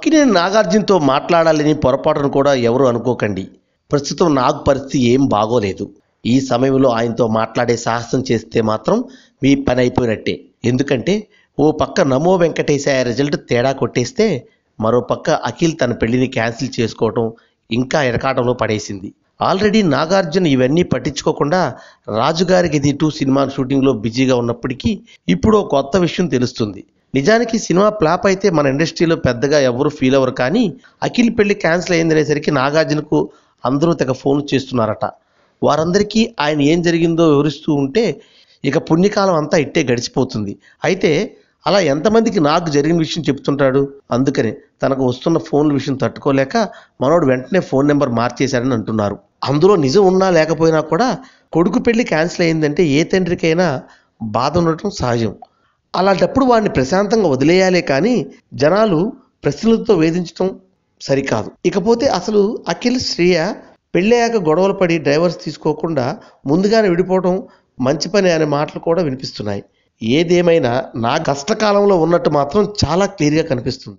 అక్కినేని నాగార్జునతో మాట్లాడాలని పొరపాటును కూడా ఎవరు అనుకోకండి. ప్రస్తుతం నాగ్ పరిస్థితి ఏం బాగోలేదు. ఈ సమయంలో ఆయనతో మాట్లాడే సాహసం చేస్తే మాత్రం మీ పని అయిపోయినట్టే. ఎందుకంటే ఓ పక్క నమో వెంకటేశాయ రిజల్ట్ తేడా కొట్టేస్తే, మరో పక్క అఖిల్ తన పెళ్లిని క్యాన్సిల్ చేసుకోవటం ఇంకా ఇరకాటంలో పడేసింది. ఆల్రెడీ నాగార్జున ఇవన్నీ పట్టించుకోకుండా రాజుగారికి ఇది 2 సినిమా షూటింగ్లో బిజీగా ఉన్నప్పటికీ ఇప్పుడు ఓ కొత్త విషయం తెలుస్తుంది. నిజానికి సినిమా ఫ్లాప్ అయితే మన ఇండస్ట్రీలో పెద్దగా ఎవరు ఫీల్ అవ్వరు, కానీ అఖిల్ పెళ్లి క్యాన్సిల్ అయిందనేసరికి నాగార్జునకు అందరూ తెగ ఫోన్ చేస్తున్నారట. వారందరికీ ఆయన ఏం జరిగిందో వివరిస్తూ ఉంటే ఇక పుణ్యకాలం అంతా ఇట్టే గడిచిపోతుంది. అయితే అలా ఎంతమందికి నాకు జరిగిన విషయం చెప్తుంటాడు. అందుకనే తనకు వస్తున్న ఫోన్ల విషయం తట్టుకోలేక మనోడు వెంటనే ఫోన్ నెంబర్ మార్చేశాడని అంటున్నారు. అందులో నిజం ఉన్నా లేకపోయినా కూడా కొడుకు పెళ్లి క్యాన్సిల్ అయిందంటే ఏ తండ్రికైనా బాధ ఉండటం సహజం. అలాంటప్పుడు వాడిని ప్రశాంతంగా వదిలేయాలే కానీ జనాలు ప్రశ్నలతో వేధించడం సరికాదు. ఇకపోతే అసలు అఖిల్ శ్రేయ పెళ్ళయ్యాక గొడవలు పడి డైవర్స్ తీసుకోకుండా ముందుగానే విడిపోవడం మంచి పని అనే మాటలు కూడా వినిపిస్తున్నాయి. ఏదేమైనా నా కష్టకాలంలో ఉన్నట్టు మాత్రం చాలా క్లియర్గా కనిపిస్తుంది.